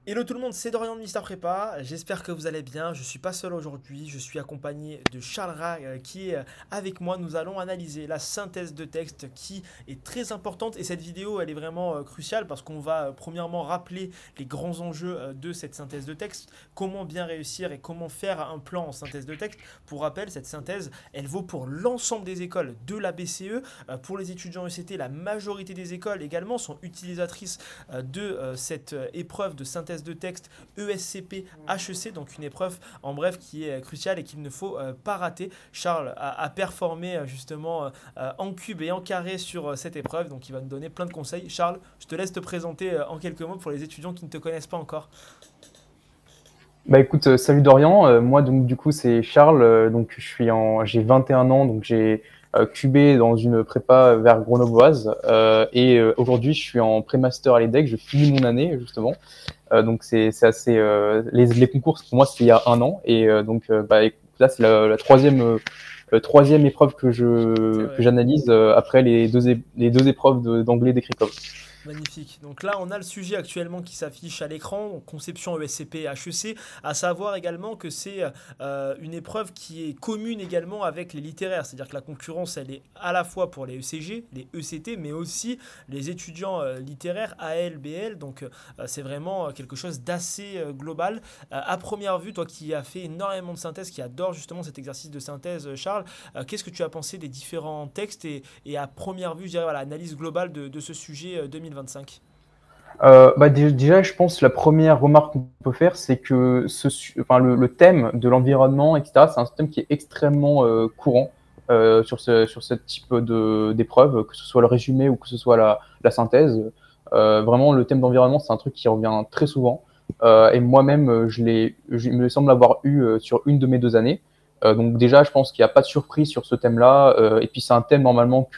Hello tout le monde, c'est Dorian de Mister Prépa, j'espère que vous allez bien, je suis pas seul aujourd'hui, je suis accompagné de Charles Ra qui est avec moi, nous allons analyser la synthèse de texte qui est très importante et cette vidéo elle est vraiment cruciale parce qu'on va premièrement rappeler les grands enjeux de cette synthèse de texte, comment bien réussir et comment faire un plan en synthèse de texte. Pour rappel, cette synthèse elle vaut pour l'ensemble des écoles de la BCE, pour les étudiants ECT, la majorité des écoles également sont utilisatrices de cette épreuve de synthèse de texte ESCP HEC, donc une épreuve en bref qui est cruciale et qu'il ne faut pas rater. Charles a performé justement en cube et en carré sur cette épreuve, donc il va nous donner plein de conseils. Charles, je te laisse te présenter en quelques mots pour les étudiants qui ne te connaissent pas encore. Bah écoute, salut Dorian. Moi donc du coup c'est Charles. Donc j'ai 21 ans, donc j'ai cubé dans une prépa vers Grenobloise. Aujourd'hui je suis en pré-master à l'EDEC. Je finis mon année justement. Donc c'est assez. Les concours pour moi c'était il y a un an bah écoute, là c'est la troisième épreuve C'est que vrai. j'analyse après les deux épreuves d'anglais d'écrit comme. Magnifique. Donc là, on a le sujet actuellement qui s'affiche à l'écran, donc conception ESCP HEC, à savoir également que c'est une épreuve qui est commune également avec les littéraires, c'est-à-dire que la concurrence, elle est à la fois pour les ECG, les ECT, mais aussi les étudiants littéraires AL, BL, donc c'est vraiment quelque chose d'assez global. À première vue, toi qui as fait énormément de synthèse, qui adore justement cet exercice de synthèse, Charles, qu'est-ce que tu as pensé des différents textes et à première vue, je dirais, voilà, analyse globale de ce sujet 2025. Déjà, je pense que la première remarque qu'on peut faire, c'est que le thème de l'environnement, etc., c'est un thème qui est extrêmement courant sur ce type d'épreuve, que ce soit le résumé ou que ce soit la synthèse. Vraiment, le thème d'environnement, c'est un truc qui revient très souvent. Et moi-même, il me semble avoir eu sur une de mes 2 années. Donc déjà, je pense qu'il n'y a pas de surprise sur ce thème-là. Et puis, c'est un thème normalement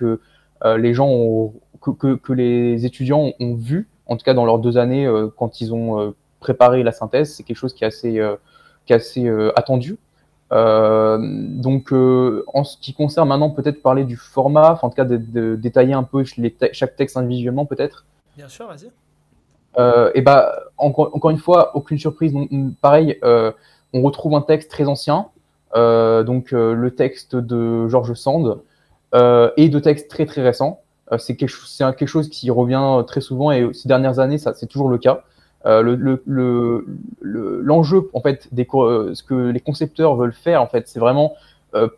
les gens que les étudiants ont vu en tout cas dans leurs 2 années, quand ils ont préparé la synthèse, c'est quelque chose qui est assez attendu. En ce qui concerne maintenant, peut-être parler du format, en tout cas de détailler un peu chaque texte individuellement, peut-être. Bien sûr, vas-y. Encore une fois, aucune surprise. Donc, pareil, on retrouve un texte très ancien, le texte de George Sand, et de textes très très récents. C'est quelque chose qui revient très souvent et ces dernières années, ça c'est toujours le cas. L'enjeu en fait ce que les concepteurs veulent faire en fait, c'est vraiment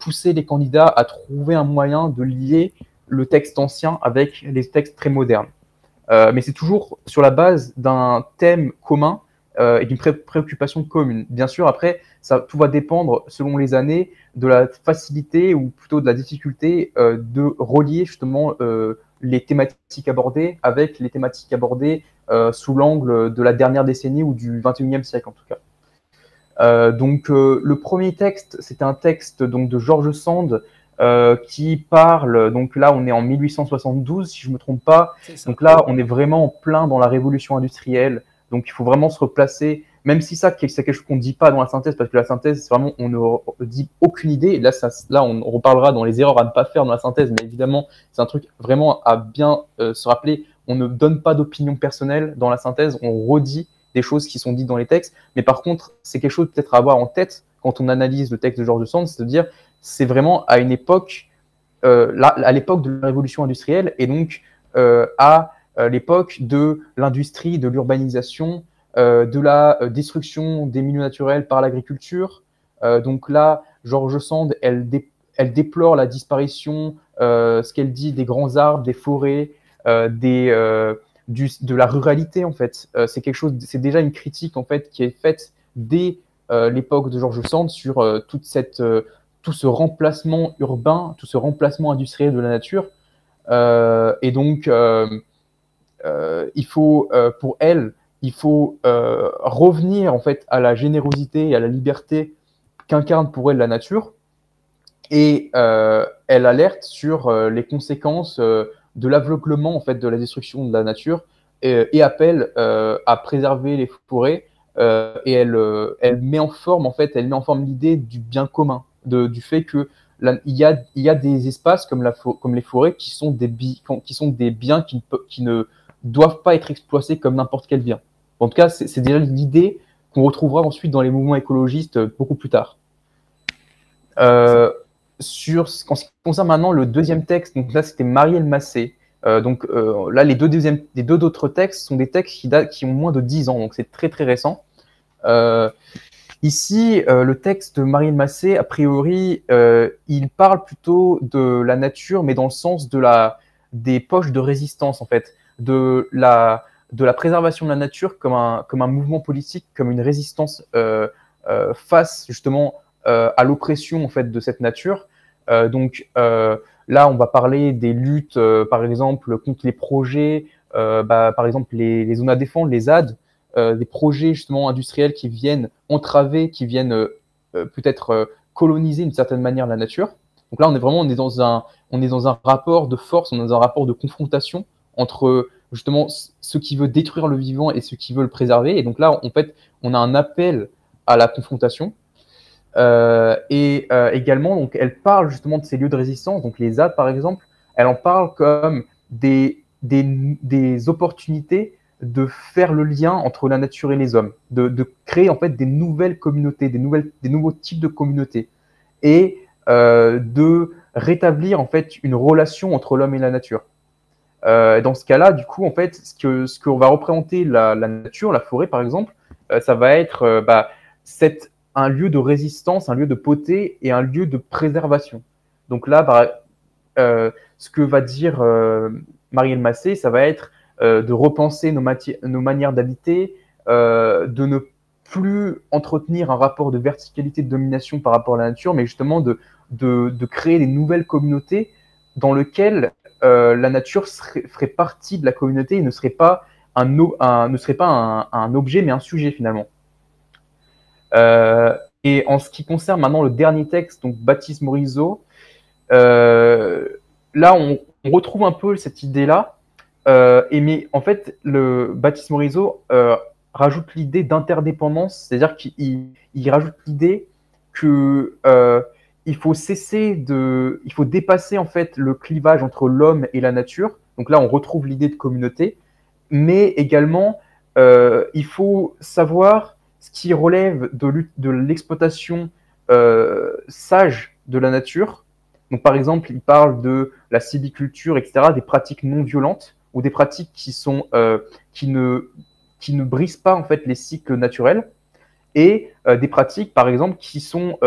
pousser les candidats à trouver un moyen de lier le texte ancien avec les textes très modernes. Mais c'est toujours sur la base d'un thème commun et d'une préoccupation commune. Bien sûr, après, tout va dépendre, selon les années, de la facilité ou plutôt de la difficulté de relier justement les thématiques abordées avec les thématiques abordées sous l'angle de la dernière décennie ou du 21e siècle en tout cas. Le premier texte, c'est un texte donc de George Sand qui parle. Donc là, on est en 1872, si je me trompe pas. C'est ça. Donc là, on est vraiment en plein dans la révolution industrielle. Donc il faut vraiment se replacer, même si c'est quelque chose qu'on ne dit pas dans la synthèse, parce que la synthèse, c'est vraiment, on ne dit aucune idée. Et là, on reparlera dans les erreurs à ne pas faire dans la synthèse, mais évidemment, c'est un truc vraiment à bien se rappeler. On ne donne pas d'opinion personnelle dans la synthèse, on redit des choses qui sont dites dans les textes. Mais par contre, c'est quelque chose peut-être à avoir en tête quand on analyse le texte de George Sand, c'est de dire c'est vraiment à une époque, à l'époque de la révolution industrielle et donc à l'époque de l'industrie, de l'urbanisation, de la destruction des milieux naturels par l'agriculture. Donc là, George Sand, elle déplore la disparition, ce qu'elle dit, des grands arbres, des forêts, de la ruralité en fait. C'est déjà une critique en fait qui est faite dès l'époque de George Sand sur tout ce remplacement urbain, tout ce remplacement industriel de la nature. Pour elle, il faut revenir en fait à la générosité et à la liberté qu'incarne pour elle la nature. Et elle alerte sur les conséquences de l'aveuglement en fait de la destruction de la nature et appelle à préserver les forêts. Elle met en forme en fait, elle met en forme l'idée du bien commun, du fait que il y a des espaces comme les forêts qui sont des biens qui ne doivent pas être exploités comme n'importe quel bien. En tout cas, c'est déjà l'idée qu'on retrouvera ensuite dans les mouvements écologistes beaucoup plus tard. En ce qui concerne maintenant le deuxième texte, donc là c'était Marielle Massé. Là, les deux autres textes sont des textes qui ont moins de 10 ans, donc c'est très très récent. Ici, le texte de Marielle Massé, a priori, il parle plutôt de la nature, mais dans le sens des poches de résistance, en fait, de la préservation de la nature comme un mouvement politique, comme une résistance face justement à l'oppression en fait de cette nature. Là, on va parler des luttes, par exemple, contre les projets, par exemple les zones à défendre, les ZAD, des projets justement industriels qui viennent entraver, qui viennent peut-être coloniser d'une certaine manière la nature. Donc là, on est dans un rapport de force, on est dans un rapport de confrontation entre justement ce qui veut détruire le vivant et ce qui veut le préserver. Et donc là, en fait, on a un appel à la confrontation. Également, donc, elle parle justement de ces lieux de résistance, donc les ZAD par exemple, elle en parle comme des opportunités de faire le lien entre la nature et les hommes, de créer en fait des nouvelles communautés, des nouveaux types de communautés, et de rétablir en fait une relation entre l'homme et la nature. Dans ce cas-là, du coup, en fait, ce que va représenter la nature, la forêt par exemple, ça va être un lieu de résistance, un lieu de potée et un lieu de préservation. Donc là, ce que va dire Marielle Massé, ça va être de repenser nos manières d'habiter, de ne plus entretenir un rapport de verticalité de domination par rapport à la nature, mais justement de créer des nouvelles communautés dans lesquelles la nature ferait partie de la communauté et ne serait pas un objet, mais un sujet finalement. Et en ce qui concerne maintenant le dernier texte, donc Baptiste Morisot, là on retrouve un peu cette idée-là, mais en fait le Baptiste Morisot rajoute l'idée d'interdépendance, c'est-à-dire qu'il rajoute l'idée que il faut dépasser en fait le clivage entre l'homme et la nature. Donc là on retrouve l'idée de communauté, mais également il faut savoir ce qui relève de l'exploitation sage de la nature. Donc, par exemple, il parle de la sylviculture, etc., des pratiques non violentes ou des pratiques qui ne brisent pas en fait les cycles naturels, et des pratiques, par exemple, qui sont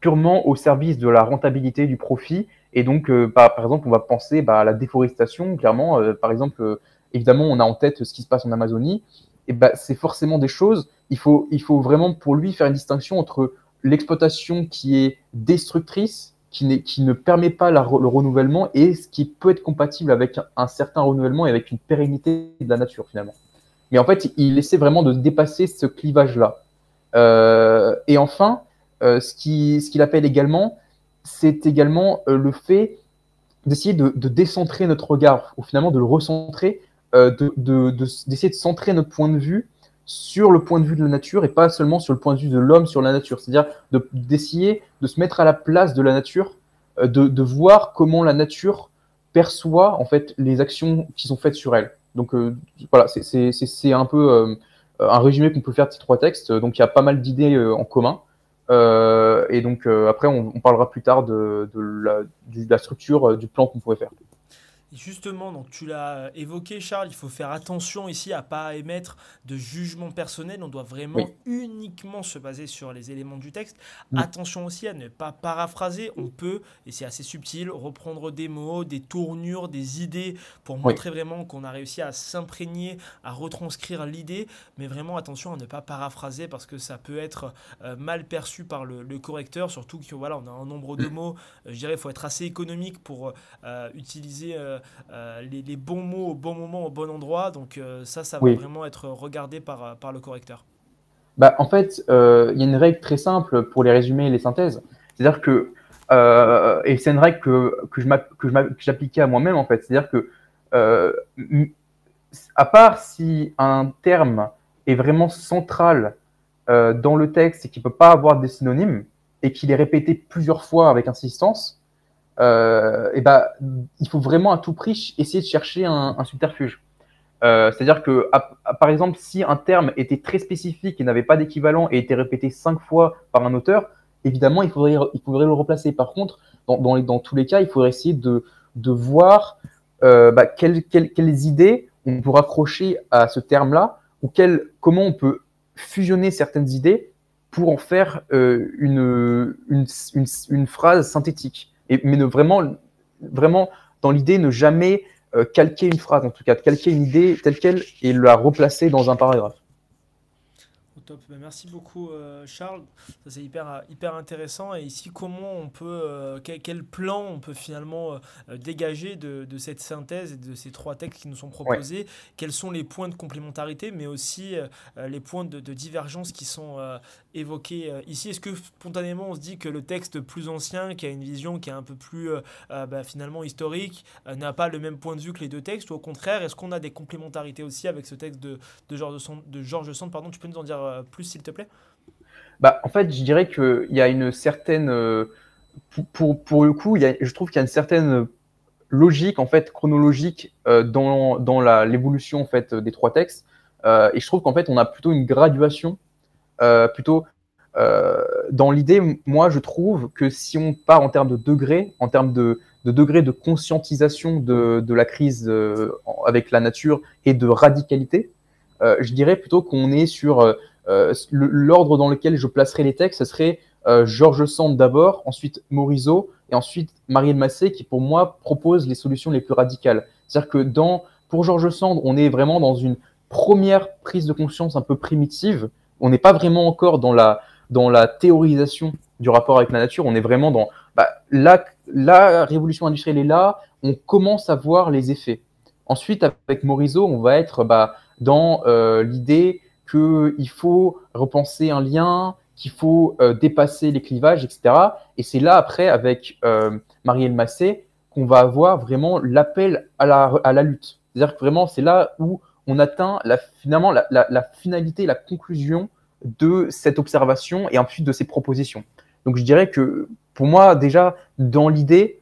purement au service de la rentabilité, du profit. Et donc, par exemple, on va penser à la déforestation, clairement. Par exemple, évidemment, on a en tête ce qui se passe en Amazonie. Et c'est forcément des choses, il faut vraiment pour lui faire une distinction entre l'exploitation qui est destructrice, qui ne permet pas le renouvellement, et ce qui peut être compatible avec un certain renouvellement et avec une pérennité de la nature finalement. Mais en fait, il essaie vraiment de dépasser ce clivage-là. Et enfin, ce qu'il appelle également, c'est également le fait d'essayer de décentrer notre regard, ou finalement de le recentrer, d'essayer de centrer notre point de vue sur le point de vue de la nature et pas seulement sur le point de vue de l'homme sur la nature. C'est-à-dire d'essayer de se mettre à la place de la nature, de voir comment la nature perçoit en fait les actions qui sont faites sur elle. Donc voilà, c'est un peu un résumé qu'on peut faire de ces trois textes. Donc il y a pas mal d'idées en commun. Et donc après, on parlera plus tard de la structure du plan qu'on pourrait faire. Et justement, donc tu l'as évoqué, Charles, il faut faire attention ici à pas émettre de jugement personnel. On doit Oui. vraiment uniquement se baser sur les éléments du texte. Mm. Attention aussi à ne pas paraphraser. On peut, et c'est assez subtil, reprendre des mots, des tournures, des idées pour Oui. montrer vraiment qu'on a réussi à s'imprégner, à retranscrire l'idée. Mais vraiment attention à ne pas paraphraser parce que ça peut être mal perçu par le correcteur. Surtout que voilà, on a un nombre de mots. Je dirais qu'il faut être assez économique pour utiliser les bons mots au bon moment, au bon endroit. Donc ça va Oui. vraiment être regardé par le correcteur. En fait, il y a une règle très simple pour les résumés et les synthèses. C'est-à-dire que, et c'est une règle que j'appliquais à moi-même, en fait. C'est-à-dire que, à part si un terme est vraiment central dans le texte et qu'il ne peut pas avoir des synonymes et qu'il est répété plusieurs fois avec insistance, il faut vraiment à tout prix essayer de chercher un subterfuge. C'est-à-dire que, par exemple, si un terme était très spécifique et n'avait pas d'équivalent et était répété 5 fois par un auteur, évidemment, il faudrait le replacer. Par contre, dans tous les cas, il faudrait essayer de voir quelles idées on peut raccrocher à ce terme-là ou comment on peut fusionner certaines idées pour en faire une phrase synthétique. Mais vraiment, dans l'idée, ne jamais calquer une phrase, en tout cas, calquer une idée telle quelle et la replacer dans un paragraphe. Au top. Ben, merci beaucoup, Charles. Ça, c'est hyper intéressant. Et ici, comment on peut, quel plan on peut finalement dégager de cette synthèse et de ces trois textes qui nous sont Ouais. proposés? Quels sont les points de complémentarité, mais aussi les points de divergence qui sont évoqués ici? Est-ce que spontanément on se dit que le texte plus ancien, qui a une vision qui est un peu plus finalement historique, n'a pas le même point de vue que les deux textes? Ou au contraire, est-ce qu'on a des complémentarités aussi avec ce texte de George Sand, pardon, tu peux nous en dire plus, s'il te plaît? En fait, je dirais qu'il y a une certaine. Pour le coup, je trouve qu'il y a une certaine logique, en fait, chronologique dans l'évolution en fait, des trois textes. Et je trouve qu'en fait, on a plutôt une graduation plutôt dans l'idée, moi, je trouve que si on part en termes de degrés, en termes de degré de conscientisation de la crise avec la nature et de radicalité, je dirais plutôt qu'on est sur l'ordre dans lequel je placerai les textes, ce serait George Sand d'abord, ensuite Morisot, et ensuite Marielle Massé, qui pour moi propose les solutions les plus radicales. C'est-à-dire que pour George Sand, on est vraiment dans une première prise de conscience un peu primitive. On n'est pas vraiment encore dans la théorisation du rapport avec la nature, on est vraiment dans la révolution industrielle est là, on commence à voir les effets. Ensuite, avec Morisot, on va être dans l'idée qu'il faut repenser un lien, qu'il faut dépasser les clivages, etc. Et c'est là, après, avec Marielle Massé, qu'on va avoir vraiment l'appel à la lutte. C'est-à-dire que vraiment, c'est là où on atteint finalement la finalité, la conclusion de cette observation et ensuite de ces propositions. Donc je dirais que pour moi, déjà, dans l'idée,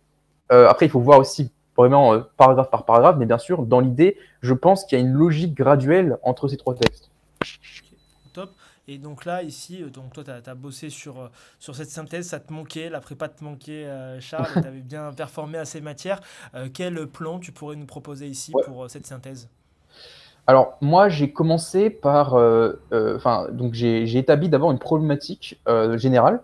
après il faut voir aussi vraiment paragraphe par paragraphe, mais bien sûr, dans l'idée, je pense qu'il y a une logique graduelle entre ces trois textes. Ok, top. Et donc là, ici, donc toi, tu as bossé sur cette synthèse, ça te manquait, la prépa te manquait, Charles, et tu avais bien performé à ces matières. Quel plan tu pourrais nous proposer ici Ouais. pour cette synthèse? Alors moi, j'ai commencé par, donc j'ai établi d'abord une problématique générale.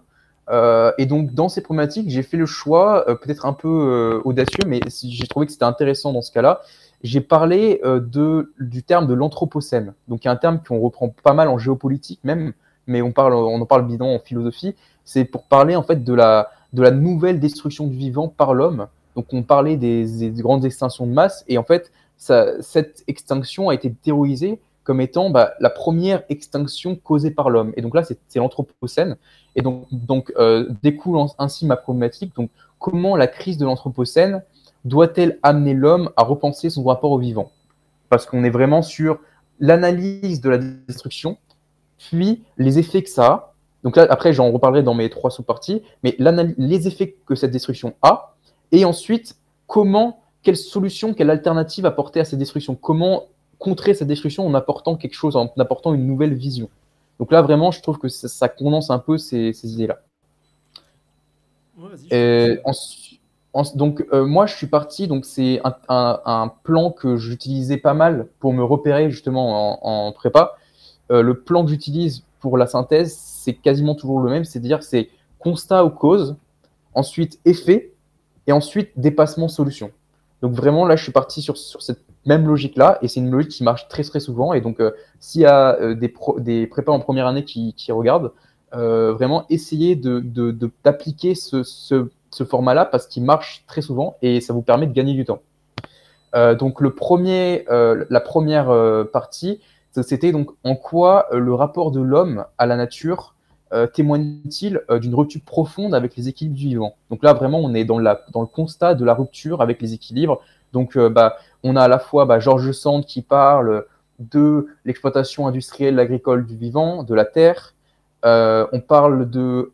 Et donc dans ces problématiques, j'ai fait le choix, peut-être un peu audacieux, mais j'ai trouvé que c'était intéressant dans ce cas-là. J'ai parlé du terme de l'anthropocène. Donc il y a un terme qu'on reprend pas mal en géopolitique même, mais on en parle bidon en philosophie. C'est pour parler en fait de la nouvelle destruction du vivant par l'homme. Donc on parlait des grandes extinctions de masse, et en fait cette extinction a été théorisée comme étant la première extinction causée par l'homme. Et donc là, c'est l'Anthropocène. Et donc découle ainsi ma problématique. Donc, comment la crise de l'Anthropocène doit-elle amener l'homme à repenser son rapport au vivant? Parce qu'on est vraiment sur l'analyse de la destruction, puis les effets que ça a. Donc là, après, j'en reparlerai dans mes trois sous-parties, mais les effets que cette destruction a, et ensuite, quelle solution, quelle alternative apporter à cette destruction? Comment contrer cette destruction en apportant quelque chose, en apportant une nouvelle vision? Donc là, vraiment, je trouve que ça condense un peu ces idées-là. Ouais, vas-y, je t'écoute. Donc, moi, je suis parti. Donc, c'est un plan que j'utilisais pas mal pour me repérer justement en prépa. Le plan que j'utilise pour la synthèse, c'est quasiment toujours le même. C'est-à-dire, c'est constat ou cause, ensuite effet, et ensuite dépassement solution. Donc, vraiment, là, je suis parti sur cette même logique-là, et c'est une logique qui marche très, très souvent. Et donc, s'il y a des prépas en première année qui regardent, vraiment essayer d'appliquer ce format-là parce qu'il marche très souvent et ça vous permet de gagner du temps. Donc la première partie, c'était donc en quoi le rapport de l'homme à la nature témoigne-t-il d'une rupture profonde avec les équilibres du vivant. Donc là, vraiment, on est dans le constat de la rupture avec les équilibres. Donc, on a à la fois George Sand qui parle de l'exploitation industrielle agricole du vivant, de la terre. On parle de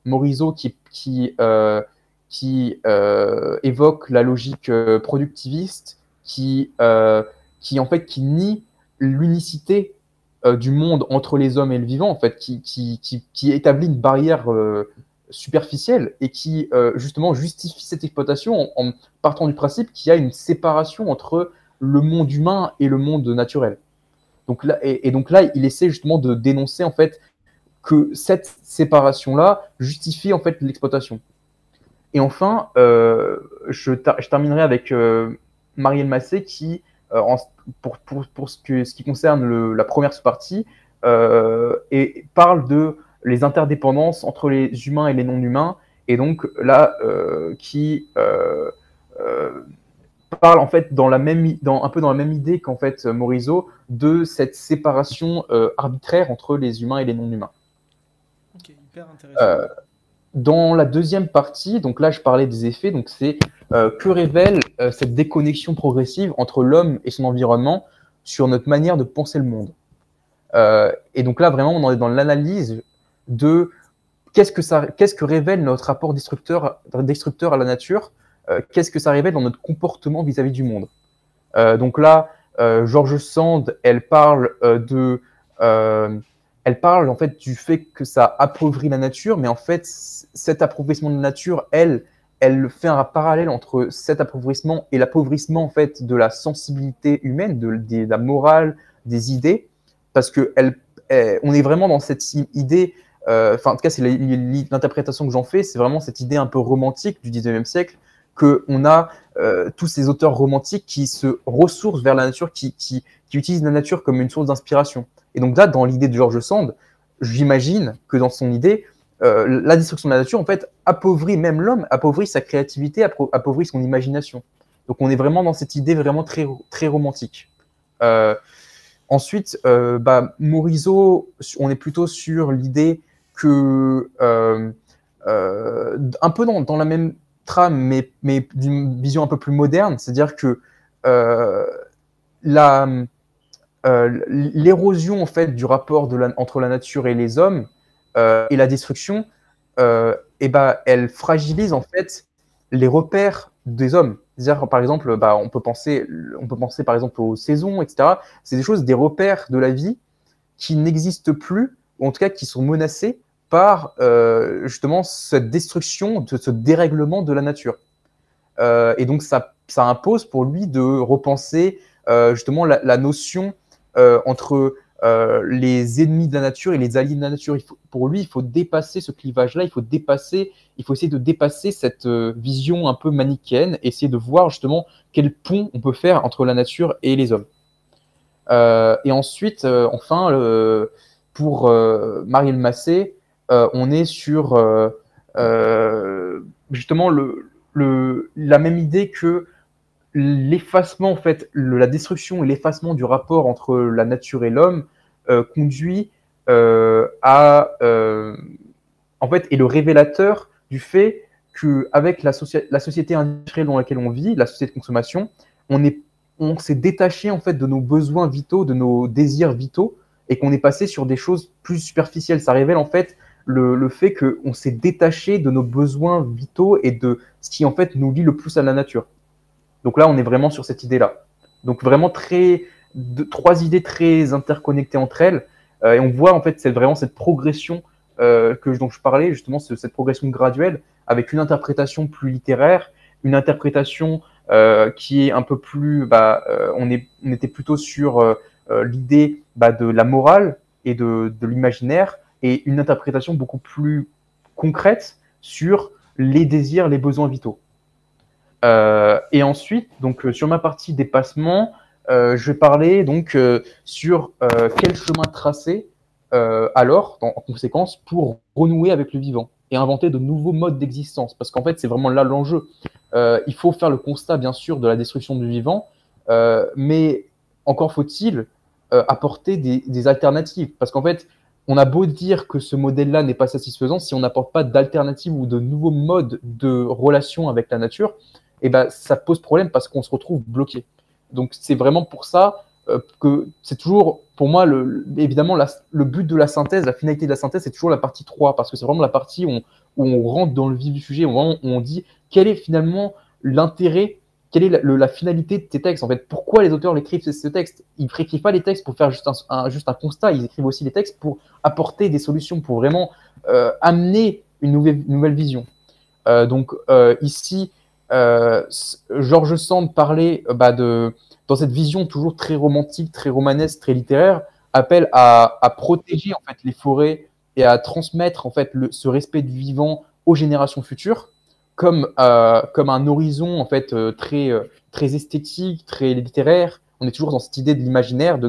Morisot qui évoque la logique productiviste, qui en fait, qui nie l'unicité du monde entre les hommes et le vivant, en fait, qui établit une barrière superficielle et qui, justement, justifie cette exploitation en partant du principe qu'il y a une séparation entre le monde humain et le monde naturel. Donc là, et donc là, il essaie justement de dénoncer, en fait, que cette séparation-là justifie, en fait, l'exploitation. Et enfin, je terminerai avec Marielle Massé qui, pour ce qui concerne la première sous-partie, parle de les interdépendances entre les humains et les non-humains, et donc là, qui parle en fait un peu dans la même idée qu'en fait Morisot, de cette séparation arbitraire entre les humains et les non-humains. Ok, hyper intéressant. Dans la deuxième partie, donc là je parlais des effets, donc c'est que révèle cette déconnexion progressive entre l'homme et son environnement sur notre manière de penser le monde. Et donc là vraiment on en est dans l'analyse de qu'est-ce que révèle notre rapport destructeur à la nature, qu'est-ce que ça révèle dans notre comportement vis-à-vis du monde. Donc là, George Sand, elle parle elle parle en fait du fait que ça appauvrit la nature, mais en fait, cet appauvrissement de la nature, elle fait un parallèle entre cet appauvrissement et l'appauvrissement en fait de la sensibilité humaine, de la morale, des idées, parce que on est vraiment dans cette idée, en tout cas, c'est l'interprétation que j'en fais, c'est vraiment cette idée un peu romantique du 19e siècle, qu'on a tous ces auteurs romantiques qui se ressourcent vers la nature, qui utilisent la nature comme une source d'inspiration. Et donc là, dans l'idée de George Sand, j'imagine que dans son idée, la destruction de la nature, en fait, appauvrit même l'homme, appauvrit sa créativité, appauvrit son imagination. Donc on est vraiment dans cette idée vraiment très, très romantique. Ensuite, Morisot, on est plutôt sur l'idée que, un peu dans la même trame, mais d'une vision un peu plus moderne, c'est-à-dire que l'érosion en fait du rapport entre la nature et les hommes et la destruction, elle fragilise en fait les repères des hommes. C'est-à-dire, par exemple, on peut penser par exemple aux saisons, etc. C'est des repères de la vie qui n'existent plus, ou en tout cas qui sont menacés par justement cette destruction, ce dérèglement de la nature. Et donc ça impose pour lui de repenser justement la notion entre les ennemis de la nature et les alliés de la nature. Pour lui, il faut dépasser ce clivage-là, il faut essayer de dépasser cette vision un peu manichéenne, essayer de voir justement quel pont on peut faire entre la nature et les hommes. Et ensuite, enfin, pour Marielle Massé, on est sur justement la même idée que l'effacement, en fait, la destruction et l'effacement du rapport entre la nature et l'homme conduit à, en fait, est le révélateur du fait qu'avec la société industrielle dans laquelle on vit, la société de consommation, on s'est détaché en fait de nos besoins vitaux, de nos désirs vitaux, et qu'on est passé sur des choses plus superficielles. Ça révèle en fait le fait qu'on s'est détaché de nos besoins vitaux et de ce qui en fait nous lie le plus à la nature. Donc là, on est vraiment sur cette idée-là. Donc vraiment trois idées très interconnectées entre elles, et on voit en fait c'est vraiment cette progression dont je parlais, justement cette progression graduelle, avec une interprétation plus littéraire, une interprétation qui est un peu plus, on était plutôt sur l'idée de la morale et de l'imaginaire, et une interprétation beaucoup plus concrète sur les désirs, les besoins vitaux. Et ensuite, donc sur ma partie dépassement, je vais parler donc sur quel chemin tracer alors, en conséquence, pour renouer avec le vivant et inventer de nouveaux modes d'existence. Parce qu'en fait, c'est vraiment là l'enjeu. Il faut faire le constat, bien sûr, de la destruction du vivant, mais encore faut-il apporter des alternatives. Parce qu'en fait, on a beau dire que ce modèle-là n'est pas satisfaisant, si on n'apporte pas d'alternatives ou de nouveaux modes de relation avec la nature, ça pose problème parce qu'on se retrouve bloqué. Donc c'est vraiment pour ça que c'est toujours, pour moi, évidemment, le but de la synthèse, la finalité de la synthèse, c'est toujours la partie 3, parce que c'est vraiment la partie où on rentre dans le vif du sujet, où on dit quel est finalement l'intérêt, quelle est la finalité de ces textes en fait? Pourquoi les auteurs écrivent ce texte? Ils n'écrivent pas les textes pour faire juste un constat, ils écrivent aussi les textes pour apporter des solutions, pour vraiment amener une nouvelle vision. Donc ici, George Sand parlait dans cette vision toujours très romantique, très romanesque, très littéraire, appelle à protéger en fait les forêts et à transmettre en fait ce respect du vivant aux générations futures, comme un horizon en fait très esthétique, très littéraire. On est toujours dans cette idée de l'imaginaire,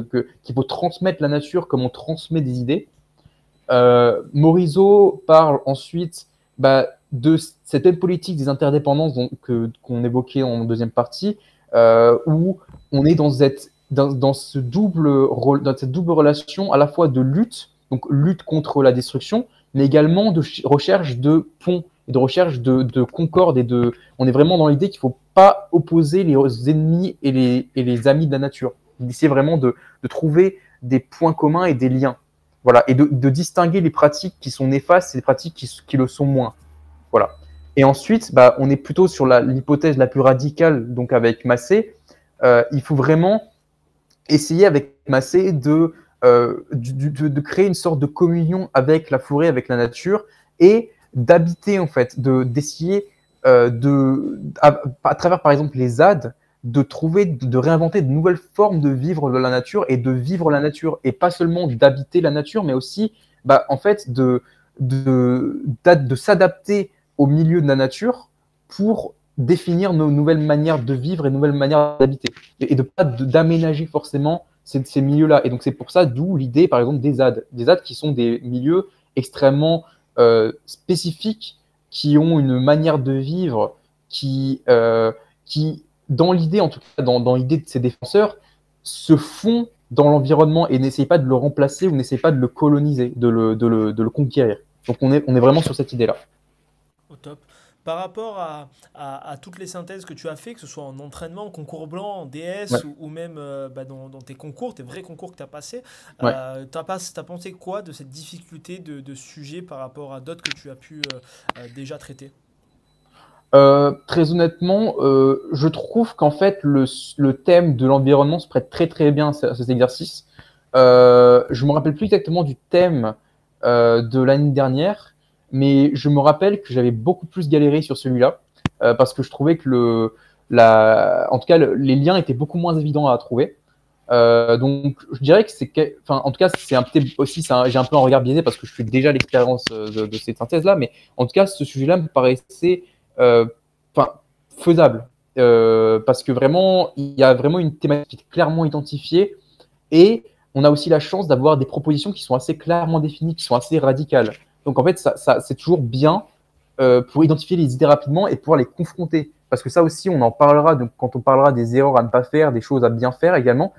qu'il faut transmettre la nature comme on transmet des idées. Morisot parle ensuite de cette même politique des interdépendances qu'on évoquait en deuxième partie, où on est dans cette double relation à la fois de lutte, donc lutte contre la destruction, mais également de recherche de ponts, et de recherche de concorde, on est vraiment dans l'idée qu'il ne faut pas opposer les ennemis et les amis de la nature. D'essayer vraiment de trouver des points communs et des liens. Voilà, et de distinguer les pratiques qui sont néfastes et les pratiques qui le sont moins. Voilà. Et ensuite, on est plutôt sur l'hypothèse la plus radicale, donc avec Massé. Il faut vraiment essayer avec Massé de créer une sorte de communion avec la forêt, avec la nature, et d'habiter en fait, d'essayer à travers par exemple les ZAD, de réinventer de nouvelles formes de vivre de la nature et de vivre la nature, et pas seulement d'habiter la nature, mais aussi en fait de s'adapter au milieu de la nature pour définir nos nouvelles manières de vivre et nouvelles manières d'habiter, et de pas d'aménager forcément ces milieux-là. Et donc c'est pour ça d'où l'idée par exemple des ZAD qui sont des milieux extrêmement spécifiques, qui ont une manière de vivre qui dans l'idée, en tout cas dans l'idée de ces défenseurs, se font dans l'environnement et n'essayent pas de le remplacer ou n'essayent pas de le coloniser, de le conquérir. Donc on est vraiment sur cette idée-là. Au top. Par rapport à toutes les synthèses que tu as fait, que ce soit en entraînement, en concours blanc, en DS, Ouais. ou même dans tes concours, tes vrais concours que tu as passés, Ouais. t'as pensé quoi de cette difficulté de sujet par rapport à d'autres que tu as pu déjà traiter? Très honnêtement, je trouve qu'en fait le thème de l'environnement se prête très très bien à ces exercices. Je me rappelle plus exactement du thème de l'année dernière, mais je me rappelle que j'avais beaucoup plus galéré sur celui-là, parce que je trouvais que en tout cas les liens étaient beaucoup moins évidents à trouver. Donc je dirais que enfin en tout cas c'est aussi j'ai un peu un regard biaisé parce que je suis déjà l'expérience de cette synthèse là, mais en tout cas ce sujet-là me paraissait euh, enfin, faisable, parce que vraiment il y a vraiment une thématique clairement identifiée, et on a aussi la chance d'avoir des propositions qui sont assez clairement définies, qui sont assez radicales. Donc en fait c'est toujours bien pour identifier les idées rapidement et pouvoir les confronter. Parce que ça aussi, on en parlera donc, quand on parlera des erreurs à ne pas faire, des choses à bien faire également.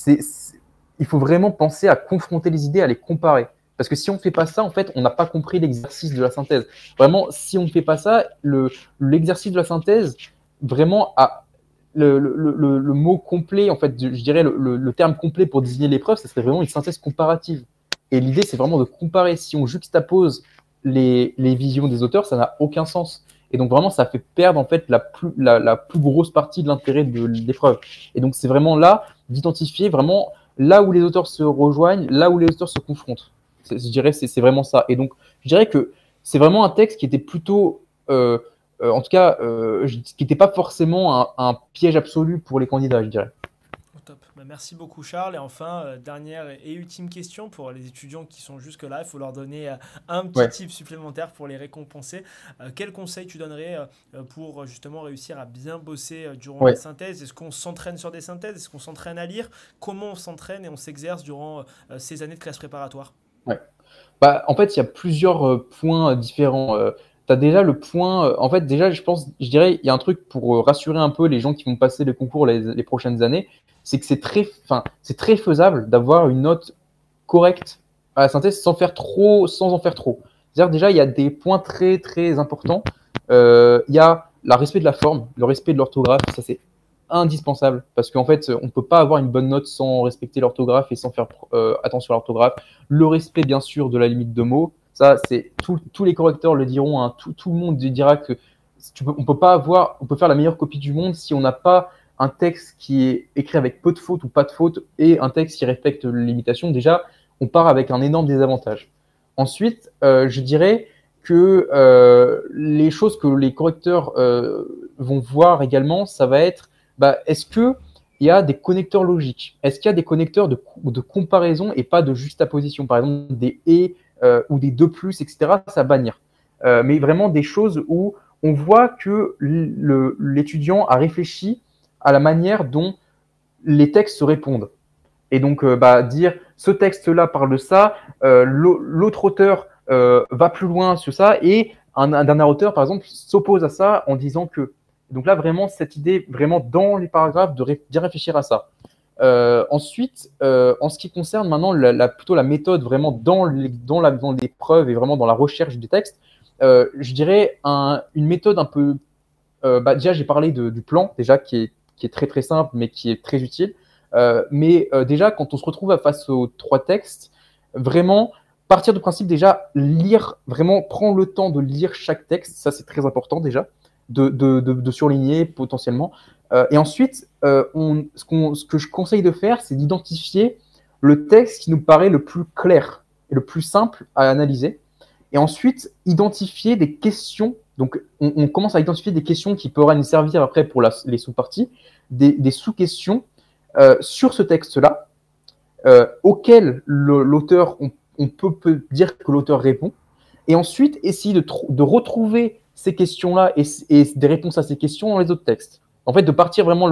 Il faut vraiment penser à confronter les idées, à les comparer. Parce que si on ne fait pas ça, en fait, on n'a pas compris l'exercice de la synthèse. Vraiment, si on ne fait pas ça, l'exercice de la synthèse, vraiment, le mot complet, en fait, je dirais le terme complet pour désigner l'épreuve, ce serait vraiment une synthèse comparative. Et l'idée, c'est vraiment de comparer. Si on juxtapose les visions des auteurs, ça n'a aucun sens. Et donc vraiment, ça fait perdre en fait la plus grosse partie de l'intérêt de l'épreuve. Et donc c'est vraiment là d'identifier vraiment là où les auteurs se rejoignent, là où les auteurs se confrontent. Je dirais c'est vraiment ça. Et donc je dirais que c'est vraiment un texte qui était plutôt, en tout cas, qui n'était pas forcément un piège absolu pour les candidats, je dirais. Au top. Merci beaucoup Charles. Et enfin, dernière et ultime question pour les étudiants qui sont jusque-là. Il faut leur donner un petit Ouais. tip supplémentaire pour les récompenser. Quel conseil tu donnerais pour justement réussir à bien bosser durant la Ouais. synthèse? Est-ce qu'on s'entraîne sur des synthèses? Est-ce qu'on s'entraîne à lire? Comment on s'entraîne et on s'exerce durant ces années de classe préparatoire? Ouais. En fait, il y a plusieurs points différents. Tu as déjà le point. En fait, déjà, je dirais, il y a un truc pour rassurer un peu les gens qui vont passer les concours les prochaines années, c'est que c'est très faisable d'avoir une note correcte à la synthèse sans en faire trop. C'est-à-dire, déjà, il y a des points très, très importants. Il y a le respect de la forme, le respect de l'orthographe, ça c'est indispensable parce qu'en fait, on ne peut pas avoir une bonne note sans respecter l'orthographe et sans faire attention à l'orthographe. Le respect, bien sûr, de la limite de mots, ça, c'est tous les correcteurs le diront, hein, tout le monde dira que on peut pas avoir, on peut faire la meilleure copie du monde si on n'a pas un texte qui est écrit avec peu de fautes ou pas de fautes et un texte qui respecte l'imitation. Déjà, on part avec un énorme désavantage. Ensuite, je dirais que les choses que les correcteurs vont voir également, ça va être, est-ce que il y a des connecteurs logiques? Est-ce qu'il y a des connecteurs de comparaison et pas de juxtaposition? Par exemple, des et ou des de plus, etc. Ça va bannir. Mais vraiment des choses où on voit que l'étudiant a réfléchi à la manière dont les textes se répondent. Et donc, dire ce texte-là parle de ça, l'autre auteur va plus loin sur ça, et un dernier auteur, par exemple, s'oppose à ça en disant que. Donc là, vraiment, cette idée, vraiment dans les paragraphes, de bien réfléchir à ça. Ensuite, en ce qui concerne maintenant plutôt la méthode vraiment dans les preuves et vraiment dans la recherche des textes, je dirais une méthode un peu. Déjà, j'ai parlé du plan, déjà, qui est très très simple, mais qui est très utile. Mais déjà, quand on se retrouve face aux 3 textes, vraiment partir du principe déjà lire, vraiment prendre le temps de lire chaque texte, ça c'est très important déjà, de surligner potentiellement. Et ensuite, ce que je conseille de faire, c'est d'identifier le texte qui nous paraît le plus clair et le plus simple à analyser. Et ensuite, identifier des questions. Donc, on commence à identifier des questions qui pourraient nous servir après pour les sous-parties, des sous-questions sur ce texte-là, auquel l'auteur, on peut dire que l'auteur répond, et ensuite essayer de retrouver ces questions-là et des réponses à ces questions dans les autres textes. En fait, de partir vraiment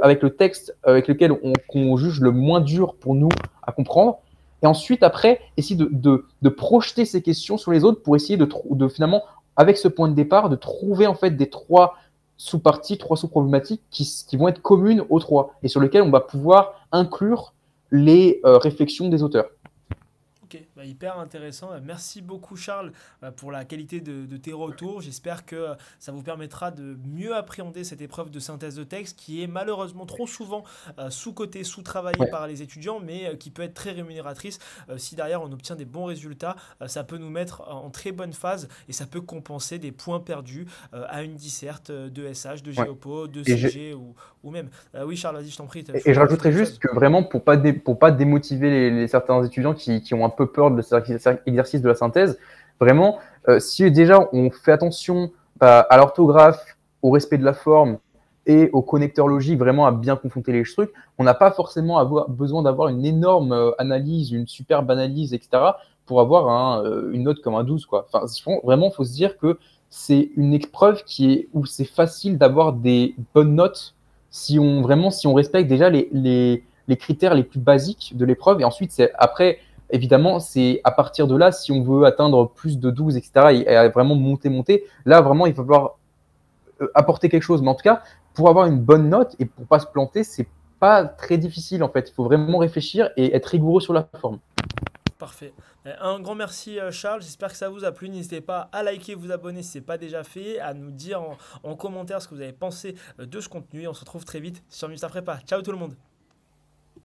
avec le texte avec lequel qu'on juge le moins dur pour nous à comprendre, et ensuite, après, essayer de projeter ces questions sur les autres pour essayer de finalement, avec ce point de départ, de trouver en fait des 3 sous-parties, 3 sous-problématiques qui vont être communes aux 3 et sur lesquelles on va pouvoir inclure les réflexions des auteurs. Ok, hyper intéressant. Merci beaucoup Charles pour la qualité de tes retours. J'espère que ça vous permettra de mieux appréhender cette épreuve de synthèse de texte qui est malheureusement trop souvent sous-cotée, sous-travaillée par les étudiants, mais qui peut être très rémunératrice. Si derrière on obtient des bons résultats, ça peut nous mettre en très bonne phase et ça peut compenser des points perdus à une disserte de SH, de Géopo, de CG ou même. Oui Charles, vas-y, je t'en prie. Et je rajouterais juste que vraiment, pour pas démotiver certains étudiants qui ont un peu peur de cet exercice de la synthèse, vraiment, si déjà on fait attention à l'orthographe, au respect de la forme et au connecteur logique, vraiment à bien confronter les trucs, on n'a pas forcément besoin d'avoir une énorme analyse, une superbe analyse, etc., pour avoir une note comme un 12, quoi. Enfin, vraiment, il faut se dire que c'est une épreuve où c'est facile d'avoir des bonnes notes si on respecte déjà les critères les plus basiques de l'épreuve. Et ensuite, après, évidemment, c'est à partir de là, si on veut atteindre plus de 12, etc., et vraiment monter, là, vraiment, il va falloir apporter quelque chose. Mais en tout cas, pour avoir une bonne note et pour pas se planter, c'est pas très difficile, en fait. Il faut vraiment réfléchir et être rigoureux sur la forme. Parfait. Un grand merci Charles, j'espère que ça vous a plu. N'hésitez pas à liker, vous abonner si ce n'est pas déjà fait, à nous dire en commentaire ce que vous avez pensé de ce contenu. Et on se retrouve très vite sur Mister Prépa. Ciao tout le monde.